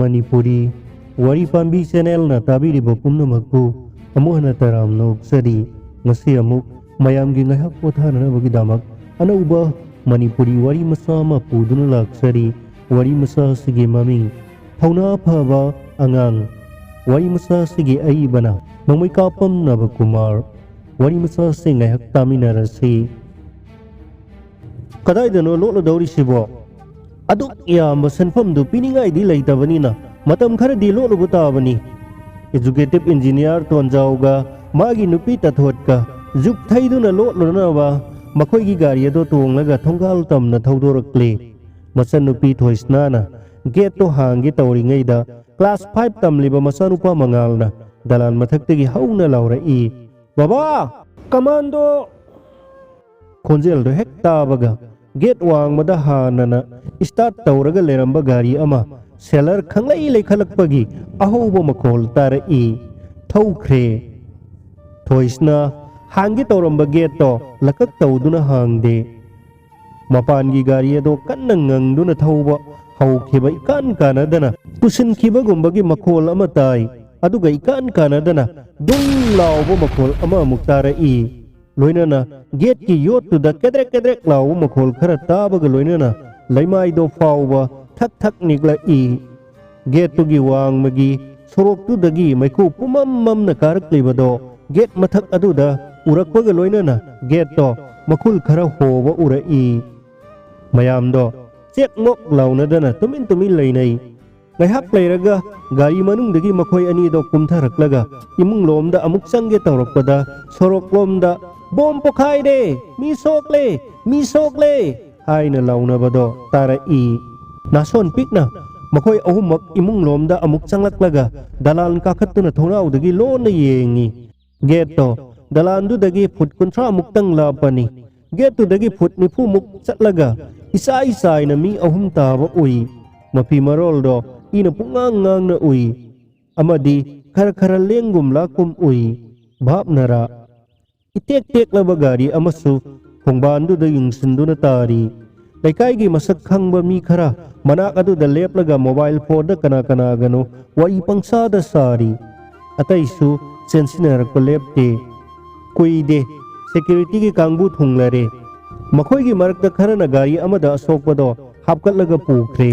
Manipuri Wari Pambi Channel na tabiriba pumnamakpu amuh na taramno sadi ngasi amuk mayam gi ngahak pothana bagidamak anauba Manipuri wari masa ma puduna laksari wari masa sige maming thauna phaba angang wari masa sige aibana mangmai kapam na bakumar wari masa se ngahak taminarasi kadai dano lo dauri sibo aduk ya masanfam du piningai di laitabani na matam khara di lo butabani executive engineer tonjauga magi nupi tathotka juk thaiduna lo na ba makhoi gi gari ado tonglaga thongal tamna thaudorakle masan nupi thoisna na gate to hangi tawri ngai da class 5 tamliba masanupa mangalna dalan mathaktegi hauna laura i baba commando khonjel do hekta baga gate wang mada hanana start tawraga leramba gari ama seller khanglai lekhalakpagi ahobo makhol tar i thaukhre thoisna hangi tawramba gate to lakak tawduna hangde mapan gi gari ado kanna ngangduna thauba haukhiba ikan kanadana tusin khiba gumbagi makhol ama tai aduga ikan kanadana dung lawbo makhol ama muktara i loinana gate ki yot tu da kedrek lawbo makhol khara tabaga loinana laimai do fawba thak thak nikla i gate tu gi wang magi sorok tu dagi maiku pumam na karak libado gate mathak aduda urakpaga loinana gate to makhul khara hoba ura i mayam do chek mok launa dana tumin leinai ngaihak leiraga gari manung dagi makhoi ani do kumtharaklaga imung lomda amuk sangge tawrakpada sorok lomda bom pokhai de mi sokle haina launa bado tara i nason pikna makhoi ahumak imung lomda amuk changlak dalan kakhatuna thonau dagi lona yengi gate to dalan du dagi phut kunthra muktang lapani gate tu dagi phut nifu muk chatlaga isai na mi ahum taba ui mapi marol do ina pungang na ui amadi khara lengum lakum ui bhap nara itek la bagari amasu khongban du da yungsin du na tari laikai gi masak khangba mi khara manak adu da leplaga mobile phone da kana gano wai pangsa da sari atai su sensinar ko lepte koi de security gi kangbu thunglare makhoi gi marak da khara na gari amada asokpado hapkatlaga pukre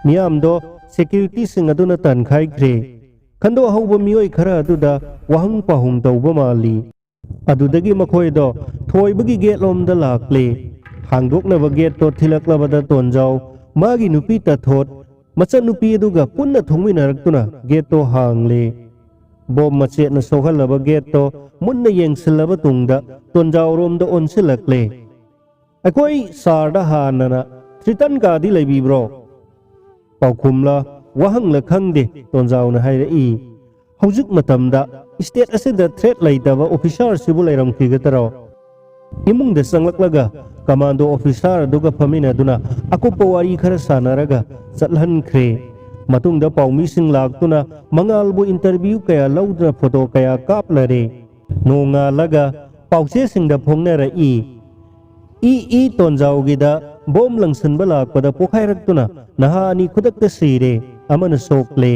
miyam do security sing aduna tan khai khre khando hauba mioi khara aduda wahang pahum tauba mali adudagi makhoi do thoibagi gate lomda lakle hangdokna ba gate to thilaklabada tonjau magi nupi ta thot macha nupi aduga punna thongminaраktuna gate to hangle bom mache na sohalaba gate to munna yengsilaba tungda tonjau romda onsilakle akoi sarda hanana tritan ka di lebi bro paukhumla wahang la khangde tonjau na haira i haujuk matamda state asida threat laitaba officer sibu lairam khigataro imung de sanglaklaga commando officer duga phamina duna akupa wari khara sanaraga chatlan khre matungda paumi sing laktuna mangalbu interview kaya laudna photo kaya kaplare nonga laga pauche singda phongnara i tonjau gida bom langsan balak pada pokhairaktuna nahani khudakta sire amana sokle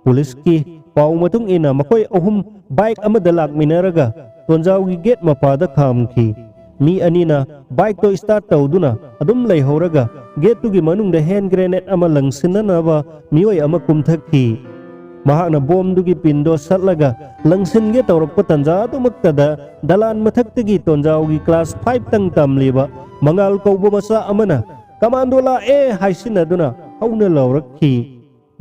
police ki pau matung ina makoi ahum bike amada lakminaraga tonjau gi gate mapada khamki mi anina bike to start tawduna adum leihoraga gate tu gi manung da hand grenade ama langsinana ba mioi ama kumthakki mahakna bom du gi pindo satlaga langsin ge tawrak patanja tu maktada dalan mathaktagi tonjau gi class 5 tang tamliba mangal kauba masa amana commando la haisina duna hauna lawrakki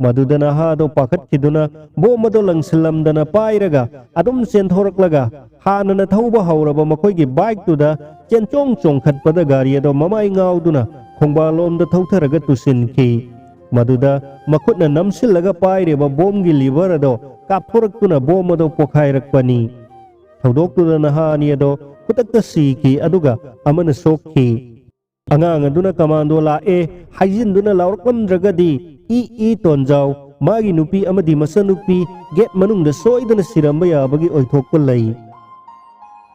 madudana ha do pakhat kiduna bom mado langsilam dana pairaga adum sen thoraklaga hanana thauba hauraba makhoi gi bike tu da chenchong khat pada gari do mamai ngauduna khongba lom da thautharaga tusinki maduda makhutna namsilaga paireba bom gi liver do kapthoraktuna bom do pokhairakpani thaudoktu na ha ni do kutakta siki aduga amana sokki angang aduna commando la haijin duna lawraklam dragadi i tonjau magi nupi amadi masanupi get manung da soidana siramba yabagi oithokpa lei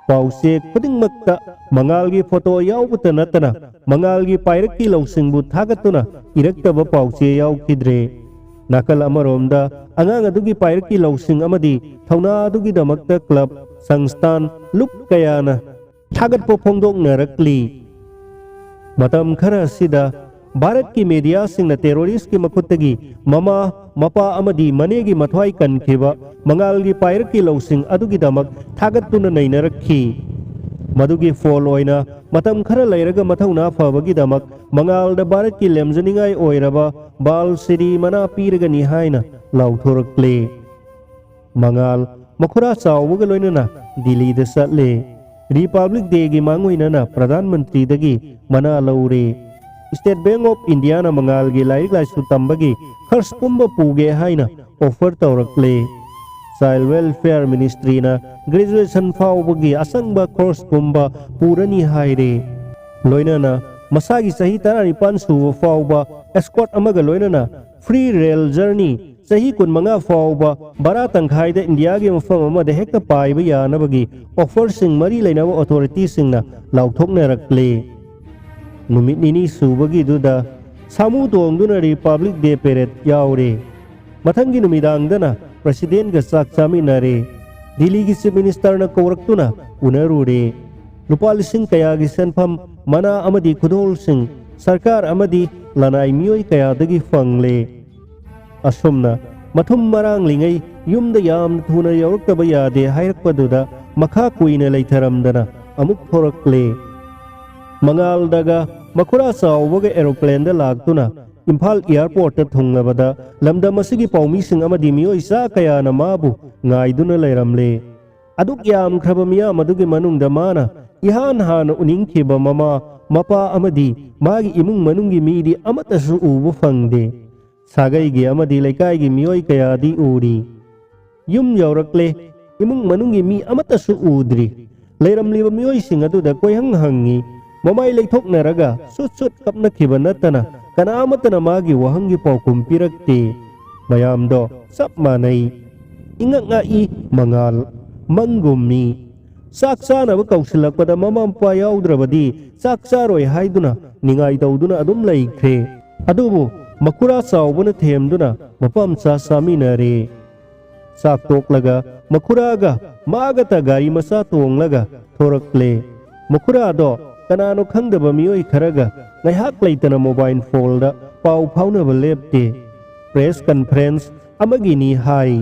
pause khudingmakta mangalgi photo yaubata natana mangalgi pairakki lausingbu thagatuna iraktaba pause yaukidre Nakal amaromda angang adugi pairki lausing amadi thauna adugi damakta club sangstan lup kayana thagat po phongdok narakli matam khara sida Bharat ki media singna terrorist ki makuttagi mama mapa amadi manegi mathwai kankhiba mangal gi pairki lausing adugi damak thagat tuna nainarakhi madugi fall oina matam khara lairaga mathauna fabagi damak mangal da Bharat ki lemjaningai oiraba bal siri mana piraga ni haina lauthorakle mangal makhura chawga loinana Delhi da satle Republic Day gi mangoina na Pradhan Mantri dagi mana laure State Bank of India na mangal gi lairik laisu tambagi khars pumba puge haina offer taurakle Child Welfare Ministry na graduation faubagi asangba course pumba purani haire loinana masagi sahi tarani pansu fauba escort amaga loinana free rail journey sahi kun manga fauba bara tangkhai da India gi mafam ama de hekta paiba yanabagi offer sing mari lainawa authority singna lauthokna rakle numit nini subagi duda samu tongduna Republic Day parade yaure mathangi numidang dana president ga sak chaminare Delhi gi chief minister na kawraktuna unarure lupa lising kaya gi senpham mana amadi khudol sing sarkar amadi lanai mioi kaya dagi fangle asomna mathum marang lingai yumda yam thuna yaurakaba yade hairakpaduda makha kuina leitharamdana amuk thorakle mangal daga makhura sawbaga aeroplane da lagtuna Imphal airport ta thunglabada lamdam asigi paumi sing amadi mioi sa kaya na mabu ngaiduna leiramle aduk yam khraba miya madugi manungda mana ihan han uningkhiba mama mapa amadi magi imung manungi midi amatasu ubu fangde sagai gi amadi laikai gi mioi kaya di uri yum yaurakle imung manungi mi amatasu udri leiramliba mioi sing adu da koihang hangi mamai leithoknaraga sut kapna khiba natana kanamatana magi wahangi paukum pirakte mayamdo sap manai ingak ngai mangal mangummi saksana ba kausilakpada mamampa yaudravadi saksaroi haiduna ningai dauduna adum laikre adubu makura sawbuna themduna mapam sa saminare sak toklaga makuraga magata gari masa tonglaga thorakle makura do kanano khangdaba mioi kharaga ngaihak leitana mobile phone da pau phaunaba lepte press conference amagini hai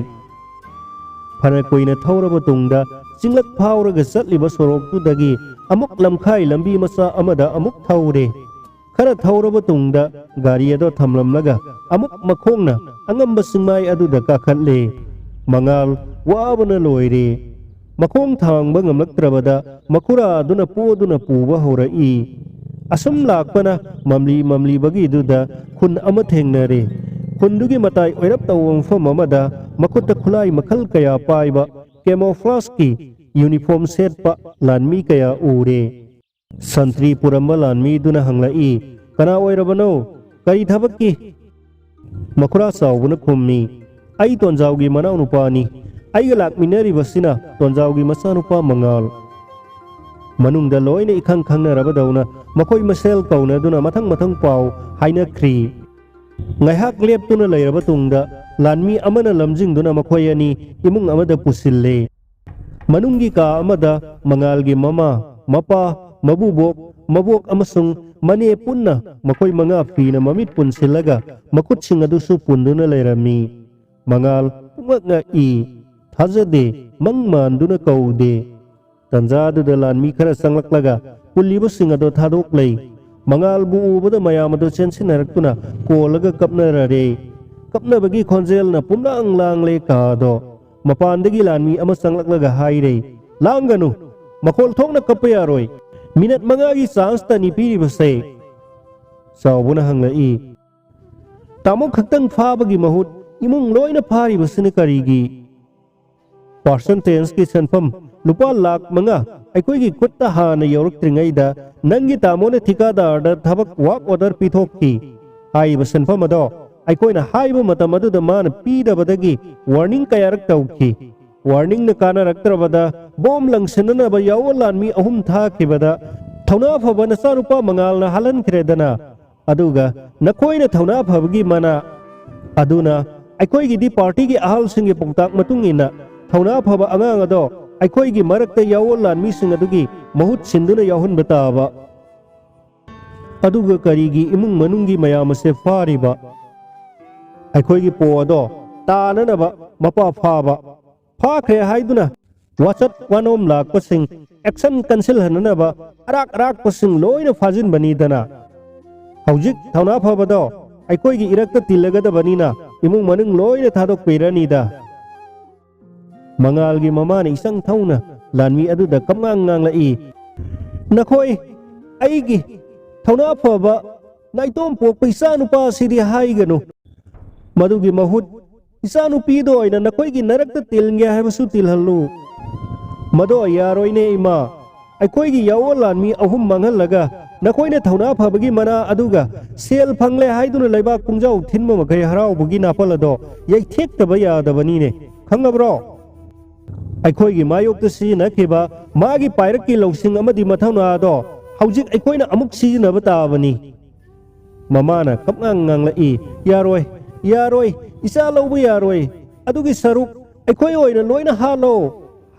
phana koina thoraba tungda singlak phauraga satliba sorok tu dagi amuk lamkhai lambi masa amada amuk thaure khara thauraba tungda gari ado thamlamlaga amuk makhongna angamba singmai adu da kakhatle mangal wabana loire makhong thangba ngamlaktrabada makura aduna puba horai asum lakpana mamli bagi duda khun ama thengnare khundugi matai oirap tawang fam amada makutta khulai makhal kaya paiba camouflage ki uniform set pa lanmi kaya ure santri puramba lanmi duna hanglai kana oirabano kari thabakki makura sawbuna khummi ai tonjawgi manau nupani aiga lakminari basina tonjawgi masanupa mangal manungda loina ikhang khangna rabadauna makoi masel kauna duna mathang pau haina khri ngaihak leptuna leiraba tungda lanmi amana lamjing duna makoi ani imung amada pusille manunggi ka amada mangalgi mama mapa mabuk amasung mane punna makoi manga fina mamit punsilaga makut singadu su punduna leirami mangal umanga i thajade mangman duna kaude tanjadu da lanmi khara sanglaklaga pulliba singado thadok lei mangal bu ubada mayamado chensinaraktuna kolaga kapnarare kapnabagi khonjel na pumlang lang le kado mapandagi lanmi ama sanglaklaga haire langanu makhol thokna kapayaroi minat mangagi chance ni piri base sawbuna hanglai tamo khaktang phabagi mahut imung loina phari basine karigi percentage ki sanfam lupa lak manga aikoi gi kutta hana yoruk tringai da nangi tamone thikadar da thabak work order pithokki ai basanfam ado aikoi na haiba matamadu da man pi da badagi warning kayarak tauki warning na kana raktrabada bom langsenna ba yawalan mi ahum tha khibada thauna phabana sarupa mangal na halan khredana aduga nakoi na thauna phabagi mana aduna ꯑꯩꯈꯣꯏꯒꯤꯗꯤ ꯄꯥꯔꯇꯤꯒꯤ ꯑꯍꯜꯁꯤꯡꯒꯤ ꯄꯥꯎꯇꯥꯛ ꯃꯇꯨꯡ ꯏꯟꯅ ꯊꯧꯅꯥ ꯐꯕ ꯑꯉꯥꯡ ꯑꯗꯣ ꯑꯩꯈꯣꯏꯒꯤ ꯃꯔꯛꯇ ꯌꯥꯑꯣꯟ ꯂꯥꯟꯃꯤꯁꯤꯡ ꯑꯗꯨꯒꯤ ꯃꯍꯨꯠ ꯁꯤꯟꯗꯨꯅ ꯌꯥꯎꯍꯟꯕ ꯇꯥꯕ ꯑꯗꯨꯒ ꯀꯔꯤꯒꯤ ꯏꯃꯨꯡ ꯃꯅꯨꯡꯒꯤ ꯃꯌꯥꯝ ꯑꯁꯦ ꯐꯥꯔꯤꯕ ꯑꯩꯈꯣꯏꯒꯤ ꯄꯣ ꯑꯗꯣ ꯇꯥꯅꯅꯕ ꯃꯄꯥ ꯐꯥꯕ ꯐꯥꯈ꯭ꯔꯦ ꯍꯥꯏꯗꯨꯅ ꯋꯥꯆꯠ ꯋꯥꯅꯣꯝ ꯂꯥꯛꯄꯁꯤꯡ ꯑꯦꯛꯁꯟ ꯀꯟꯁꯤꯜꯍꯟꯅꯅꯕ ꯑꯔꯥꯛꯄꯁꯤꯡ ꯂꯣꯏꯅ ꯐꯥꯖꯤꯟꯕꯅꯤꯗꯅ ꯍꯧꯖꯤꯛ ꯊꯧꯅꯥ ꯐꯕꯗꯣ ꯑꯩꯈꯣꯏꯒꯤ ꯏꯔꯛꯇ ꯇꯤꯜꯂꯒꯗꯕꯅꯤꯅ ꯏꯃꯨꯡ ꯃꯅꯨꯡ ꯂꯣꯏꯅ ꯊꯥꯗꯣꯛꯄꯤꯔꯅꯤꯗ ꯃꯉꯥꯜꯒꯤ ꯃꯃꯥꯅ ꯏꯆꯪ ꯊꯧꯅ ꯂꯥꯟꯃꯤ ꯑꯗꯨꯗ ꯀꯞꯉꯥꯡ ꯉꯥꯡꯂꯛꯏ ꯅꯈꯣꯏ ꯑꯩꯒꯤ ꯊꯧꯅꯥ ꯐꯕ ꯅꯥꯏꯇꯣꯝ ꯄꯣꯛꯄ ꯏꯆꯥꯅꯨꯄꯥꯁꯤꯗꯤ ꯍꯥꯏꯒꯅꯨ ꯃꯗꯨꯒꯤ ꯃꯍꯨꯠ ꯏꯆꯥꯅꯨꯄꯤꯗꯣ ꯑꯣꯏꯅ ꯅꯈꯣꯏꯒꯤ ꯅꯔꯛꯇ ꯇꯤꯜꯒꯦ ꯍꯥꯏꯕꯁꯨ ꯇꯤꯜꯍꯜꯂꯨ ꯃꯗꯣ ꯌꯥꯔꯣꯏꯅꯦ ꯏꯃꯥ ꯑꯩꯈꯣꯏꯒꯤ ꯌꯥꯑꯣꯟ ꯂꯥꯟꯃꯤ 3 ꯃꯥꯡꯍꯜꯂꯒ ꯅꯈꯣꯏꯅ ꯊꯧꯅꯥ ꯐꯕꯒꯤ ꯃꯅꯥ ꯑꯗꯨꯒ ꯁꯦꯜ ꯐꯪꯂꯦ ꯍꯥꯏꯗꯨꯅ ꯂꯩꯕꯥꯛ ꯄꯨꯡꯖꯥꯎ ꯊꯤꯟꯕ ꯃꯈꯩ ꯍꯔꯥꯎꯕꯒꯤ ꯅꯥꯄꯜ ꯑꯗꯣ ꯌꯩꯊꯦꯛꯇꯕ ꯌꯥꯗꯕꯅꯤꯅꯦ ꯈꯪꯉꯕ꯭ꯔꯣ ꯑꯩꯈꯣꯏꯒꯤ ꯃꯥꯌꯣꯛꯇ ꯁꯤꯖꯤꯟꯅꯈꯤꯕ ꯃꯥꯒꯤ ꯄꯥꯏꯔꯛꯀꯤ ꯂꯧꯁꯤꯡ ꯑꯃꯗꯤ ꯃꯊꯧꯅꯥ ꯑꯗꯣ ꯍꯧꯖꯤꯛ ꯑꯩꯈꯣꯏꯅ ꯑꯃꯨꯛ ꯁꯤꯖꯤꯟꯅꯕ ꯇꯥꯕꯅꯤ ꯃꯃꯥꯅ ꯀꯞꯉꯥꯡ ꯉꯥꯡꯂꯛꯏ ꯌꯥꯔꯣꯏ ꯌꯥꯔꯣꯏ ꯏꯆꯥ ꯂꯧꯕ ꯌꯥꯔꯣꯏ ꯑꯗꯨꯒꯤ ꯁꯔꯨꯛ ꯑꯩꯈꯣꯏ ꯑꯣꯏꯅ ꯂꯣꯏꯅ ꯍꯥꯠꯂꯣ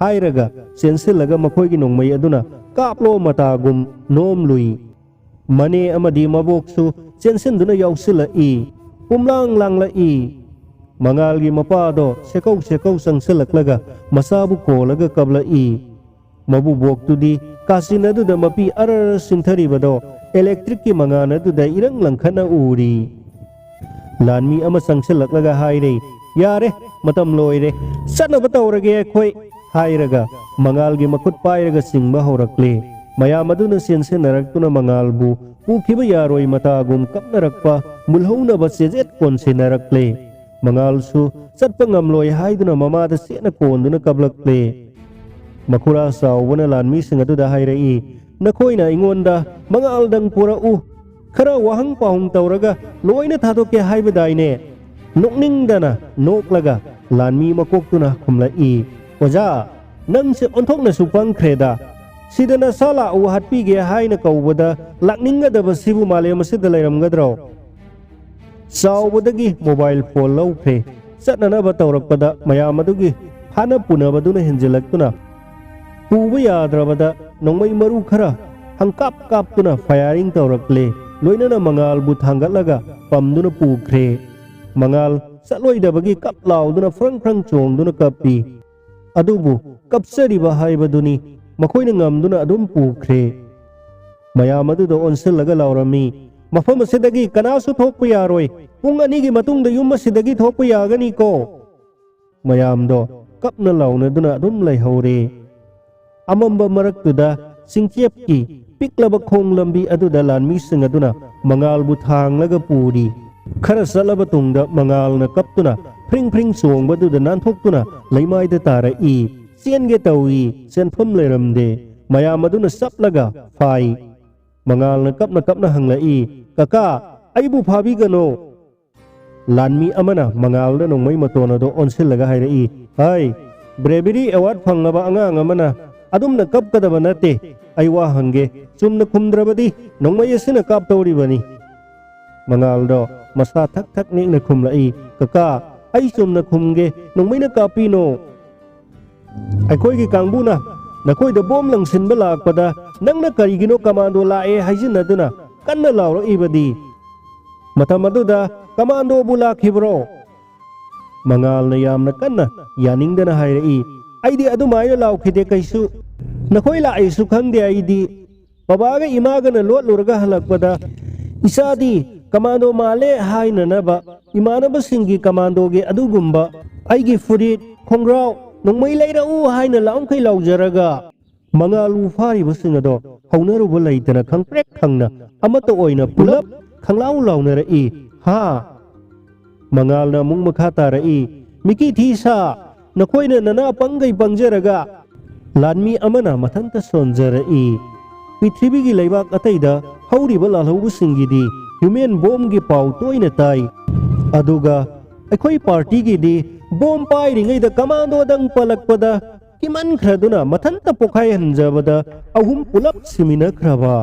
ꯍꯥꯏꯔꯒ ꯆꯦꯟꯁꯤꯜꯂꯒ ꯃꯈꯣꯏꯒꯤ ꯅꯣꯡꯃꯩ ꯑꯗꯨꯅ ꯀꯥꯞꯂꯣ ꯃꯇꯥꯒꯨꯝ ꯅꯣꯝꯂꯨꯏ ꯃꯅꯦ ꯑꯃꯗꯤ ꯃꯕꯣꯛꯁꯨ ꯆꯦꯟꯁꯤꯟꯗꯨꯅ ꯌꯥꯎꯁꯤꯜꯂꯛꯏ ꯄꯨꯝꯂꯥꯡ ꯂꯥꯡꯂꯛꯏ ꯃꯉꯥꯜꯒꯤ ꯃꯄꯥꯗꯣ ꯁꯦꯀꯧ ꯆꯪꯁꯤꯜꯂꯛꯂꯒ ꯃꯆꯥꯕꯨ ꯀꯣꯜꯂꯒ ꯀꯞꯂꯛꯏ ꯃꯕꯨꯕꯣꯛꯇꯨꯗꯤ ꯀꯥꯆꯤꯟ ꯑꯗꯨꯗ ꯃꯄꯤ ꯑꯔꯔ ꯆꯤꯡꯊꯔꯤꯕꯗꯣ ꯑꯦꯂꯦꯛꯇ꯭ꯔꯤꯛꯀꯤ ꯃꯉꯥꯜ ꯑꯗꯨꯗ ꯏꯔꯪ ꯂꯪꯈꯠꯅ ꯎꯔꯤ ꯂꯥꯟꯃꯤ ꯑꯃ ꯆꯪꯁꯤꯜꯂꯛꯂꯒ ꯍꯥꯏꯔꯦ ꯌꯥꯔꯦ ꯃꯇꯝ ꯂꯣꯏꯔꯦ ꯆꯠꯅꯕ ꯇꯧꯔꯒꯦ ꯑꯩꯈꯣꯏ ꯍꯥꯏꯔꯒ ꯃꯉꯥꯜꯒꯤ ꯃꯈꯨꯠ ꯄꯥꯏꯔꯒ ꯆꯤꯡꯕ ꯍꯧꯔꯛꯂꯦ ꯃꯌꯥꯝ ꯑꯗꯨꯅ ꯆꯦꯟꯁꯤꯟꯅꯔꯛꯇꯨꯅ ꯃꯉꯥꯜꯕꯨ ꯄꯨꯈꯤꯕ ꯌꯥꯔꯣꯏ ꯃꯇꯥꯒꯨꯝ ꯀꯞꯅꯔꯛꯄ ꯃꯨꯜꯍꯧꯅꯕ ꯆꯦꯖꯦꯠ ꯀꯣꯟꯁꯤꯟꯅꯔꯛꯂꯦ ꯃꯉꯥꯜꯁꯨ ꯆꯠꯄ ꯉꯝꯂꯣꯏ ꯍꯥꯏꯗꯨꯅ ꯃꯃꯥꯗ ꯆꯦꯠꯅ ꯀꯣꯟꯗꯨꯅ ꯀꯞꯂꯛꯂꯦ ꯃꯈꯨꯔꯥ ꯆꯥꯎꯕꯅ ꯂꯥꯟꯃꯤꯁꯤꯡ ꯑꯗꯨꯗ ꯍꯥꯏꯔꯛꯏ ꯅꯈꯣꯏꯅ ꯑꯩꯉꯣꯟꯗ ꯃꯉꯥꯜꯗꯪ ꯄꯨꯔꯛꯎ ꯈꯔ ꯋꯥꯍꯪ ꯄꯥꯎꯍꯪ ꯇꯧꯔꯒ ꯂꯣꯏꯅ ꯊꯥꯗꯣꯛꯀꯦ ꯍꯥꯏꯕꯗꯥꯏꯅꯦ ꯅꯣꯛꯅꯤꯡꯗꯅ ꯅꯣꯛꯂꯒ ꯂꯥꯟꯃꯤ ꯃꯀꯣꯛꯇꯨꯅ ꯈꯨꯝꯂꯛꯏ ꯑꯣꯖꯥ ꯅꯪꯁꯦ ꯑꯣꯟꯊꯣꯛꯅꯁꯨ ꯄꯪꯈ꯭ꯔꯦꯗ ꯁꯤꯗ ꯅꯁꯥ ꯂꯥꯛꯎ ꯍꯥꯠꯄꯤꯒꯦ ꯍꯥꯏꯅ ꯀꯧꯕꯗ ꯂꯥꯛꯅꯤꯡꯒꯗꯕꯁꯤꯕꯨ ꯃꯥꯂꯦꯝ ꯑꯁꯤꯗ ꯂꯩꯔꯝꯒꯗ꯭ꯔꯣ ꯆꯥꯎꯕꯗꯒꯤ ꯃꯣꯕꯥꯏꯜ ꯐꯣꯟ ꯂꯧꯈ꯭ꯔꯦ ꯆꯠꯅꯅꯕ ꯇꯧꯔꯛꯄꯗ ꯃꯌꯥꯝ ꯑꯗꯨꯒꯤ ꯍꯥꯟꯅ ꯄꯨꯅꯕꯗꯨꯅ ꯍꯦꯟꯖꯤꯜꯂꯛꯇꯨꯅ ꯄꯨꯕ ꯌꯥꯗ꯭ꯔꯕꯗ ꯅꯣꯡꯃꯩ ꯃꯔꯨ ꯈꯔ ꯍꯪꯀꯥꯞꯇꯨꯅ ꯐꯌꯥꯔꯤꯡ ꯇꯧꯔꯛꯂꯦ ꯂꯣꯏꯅꯅ ꯃꯉꯥꯜꯕꯨ ꯊꯥꯡꯒꯠꯂꯒ ꯄꯝꯗꯨꯅ ꯄꯨꯈ꯭ꯔꯦ ꯃꯉꯥꯜ ꯆꯠꯂꯣꯏꯗꯕꯒꯤ ꯀꯞ ꯂꯥꯎꯗꯨꯅ ꯐ꯭ꯔꯪ ꯆꯣꯡꯗꯨꯅ ꯀꯞꯄꯤ ꯑꯗꯨꯕꯨ ꯀꯞꯆꯔꯤꯕ ꯍꯥꯏꯕꯗꯨꯅꯤ ꯃꯈꯣꯏꯅ ꯉꯝꯗꯨꯅ ꯑꯗꯨꯝ ꯄꯨꯈ꯭ꯔꯦ ꯃꯌꯥꯝ ꯑꯗꯨꯗ ꯑꯣꯟꯁꯤꯜꯂꯒ ꯂꯥꯎꯔꯝꯃꯤ ꯃꯐꯝ ꯑꯁꯤꯗꯒꯤ ꯀꯅꯥꯁꯨ ꯊꯣꯛꯄ ꯌꯥꯔꯣꯏ ꯄꯨꯡ 2ꯒꯤ ꯃꯇꯨꯡꯗ ꯌꯨꯝ ꯑꯁꯤꯗꯒꯤ ꯊꯣꯛꯄ ꯌꯥꯒꯅꯤꯀꯣ ꯃꯌꯥꯝꯗꯣ ꯀꯞꯅ ꯂꯥꯎꯅꯗꯨꯅ ꯑꯗꯨꯝ ꯂꯩꯍꯧꯔꯦ ꯑꯃꯝꯕ ꯃꯔꯛꯇꯨꯗ ꯆꯤꯡꯆꯦꯞꯀꯤ ꯄꯤꯛꯂꯕ ꯈꯣꯡ ꯂꯝꯕꯤ ꯑꯗꯨꯗ ꯂꯥꯟꯃꯤꯁꯤꯡ ꯑꯗꯨꯅ ꯃꯉꯥꯜꯕꯨ ꯊꯥꯡꯂꯒ ꯄꯨꯔꯤ ꯈꯔ ꯆꯠꯂꯕ ꯇꯨꯡꯗ ꯃꯉꯥꯜꯅ ꯀꯞꯇꯨꯅ ꯐ꯭ꯔꯤꯡ ꯆꯣꯡꯕꯗꯨꯗ ꯅꯥꯟꯊꯣꯛꯇꯨꯅ ꯂꯩꯃꯥꯏꯗ ꯇꯥꯔꯛꯏ ꯆꯦꯟꯒꯦ ꯇꯧꯏ ꯆꯦꯟꯐꯝ ꯂꯩꯔꯝꯗꯦ ꯃꯌꯥꯝ ꯑꯗꯨꯅ ꯆꯞꯂꯒ ꯐꯥꯏ ꯃꯉꯥꯜꯅ ꯀꯞꯅ ꯍꯪꯂꯛꯏ ꯀꯀꯥ ꯑꯩꯕꯨ ꯐꯥꯕꯤꯒꯅꯣ ꯂꯥꯟꯃꯤ ꯑꯃꯅ ꯃꯉꯥꯜꯗ ꯅꯣꯡꯃꯩ ꯃꯇꯣꯟ ꯑꯗꯨ ꯑꯣꯟꯁꯤꯜꯂꯒ ꯍꯥꯏꯔꯛꯏ ꯍꯥꯏ ꯕ꯭ꯔꯦꯕꯦꯔꯤ ꯑꯦꯋꯥꯔꯗ ꯐꯪꯂꯕ ꯑꯉꯥꯡ ꯑꯃꯅ ꯑꯗꯨꯝꯅ ꯀꯞꯀꯗꯕ ꯅꯠꯇꯦ ꯑꯩ ꯋꯥ ꯍꯪꯒꯦ ꯆꯨꯝꯅ ꯈꯨꯝꯗ꯭ꯔꯕꯗꯤ ꯅꯣꯡꯃꯩ ꯑꯁꯤꯅ ꯀꯥꯞꯇꯧꯔꯤꯕꯅꯤ ꯃꯉꯥꯜꯗꯣ ꯃꯁꯥ ꯊꯛ ꯅꯦꯛꯅ ꯈꯨꯝꯂꯛꯏ ꯀꯀꯥ ꯑꯩ ꯆꯨꯝꯅ ꯈꯨꯝꯒꯦ ꯅꯣꯡꯃꯩꯅ ꯀꯥꯞꯄꯤꯅꯣ ꯑꯩꯈꯣꯏꯒꯤ ꯀꯥꯡꯕꯨꯅ ꯅꯈꯣꯏꯗ ꯕꯣꯝ ꯂꯪꯁꯤꯟꯕ ꯂꯥꯛꯄꯗ ꯅꯪꯅ ꯀꯔꯤꯒꯤꯅꯣ ꯀꯃꯥꯟꯗꯣ ꯂꯥꯛꯑꯦ ꯍꯥꯏꯖꯤꯟꯅꯗꯨꯅ ꯀꯟꯅ ꯂꯥꯎꯔꯛꯏꯕꯗꯤ ꯃꯇꯝ ꯑꯗꯨꯗ ꯀꯃꯥꯟꯗꯣꯕꯨ ꯂꯥꯛꯈꯤꯕ꯭ꯔꯣ ꯃꯉꯥꯜꯅ ꯌꯥꯝꯅ ꯀꯟꯅ ꯌꯥꯅꯤꯡꯗꯅ ꯍꯥꯏꯔꯛꯏ ꯑꯩꯗꯤ ꯑꯗꯨꯃꯥꯏꯅ ꯂꯥꯎꯈꯤꯗꯦ ꯀꯩꯁꯨ ꯅꯈꯣꯏ ꯂꯥꯛꯏꯁꯨ ꯈꯪꯗꯦ ꯑꯩꯗꯤ ꯕꯕꯥꯒ ꯏꯃꯥꯒꯅ ꯂꯣꯠꯂꯨꯔꯒ ꯍꯜꯂꯛꯄꯗ ꯏꯆꯥꯗꯤ ꯀꯃꯥꯟꯗꯣ ꯃꯥꯜꯂꯦ ꯍꯥꯏꯅꯅꯕ ꯏꯃꯥꯟꯅꯕꯁꯤꯡꯒꯤ ꯀꯃꯥꯟꯗꯣꯒꯤ ꯑꯗꯨꯒꯨꯝꯕ ꯑꯩꯒꯤ ꯐꯨꯔꯤꯠ ꯈꯣꯡꯒ꯭ꯔꯥꯎ ꯅꯣꯡꯃꯩ ꯂꯩꯔꯛꯎ ꯍꯥꯏꯅ ꯂꯥꯎꯈꯩ ꯂꯥꯎꯖꯔꯒ ꯃꯉꯥꯜꯕꯨ ꯐꯥꯔꯤꯕꯁꯤꯡ ꯑꯗꯣ ꯍꯧꯅꯔꯨꯕ ꯂꯩꯇꯅ ꯈꯪꯄ꯭ꯔꯦꯛ ꯈꯪꯅ ꯑꯃꯠꯇ ꯑꯣꯏꯅ ꯄꯨꯂꯞ ꯈꯪꯂꯥꯎ ꯂꯥꯎꯅꯔꯛꯏ ꯍꯥ ꯃꯉꯥꯜꯅ ꯑꯃꯨꯛ ꯃꯈꯥ ꯇꯥꯔꯛꯏ ꯃꯤꯀꯤ ꯊꯤ ꯁꯥ ꯅꯈꯣꯏꯅ ꯅꯅꯥ ꯄꯪꯒꯩ ꯄꯪꯖꯔꯒ ꯂꯥꯟꯃꯤ ꯑꯃꯅ ꯃꯊꯟꯇ ꯁꯣꯟꯖꯔꯛꯏ ꯄ꯭ꯔꯤꯊꯤꯕꯤꯒꯤ ꯂꯩꯕꯥꯛ ꯑꯇꯩꯗ ꯍꯧꯔꯤꯕ ꯂꯥꯜꯍꯧꯕꯁꯤꯡꯒꯤꯗꯤ ꯍ꯭ꯌꯨꯃꯦꯟ ꯕꯣꯝꯒꯤ ꯄꯥꯎ ꯇꯣꯏꯅ ꯇꯥꯏ ꯑꯗꯨꯒ ꯑꯩꯈꯣꯏ ꯄꯥꯔꯇꯤꯒꯤꯗꯤ ꯕꯣꯝ ꯄꯥꯏꯔꯤꯉꯩꯗ ꯀꯃꯥꯟꯗꯣꯗꯪ ꯄꯜꯂꯛꯄꯗ ꯀꯤꯃꯟꯈ꯭ꯔꯗꯨꯅ ꯃꯊꯟꯇ ꯄꯣꯈꯥꯏꯍꯟꯖꯕꯗ 3 ꯄꯨꯂꯞ ꯁꯤꯃꯤꯟꯅꯈ꯭ꯔꯕ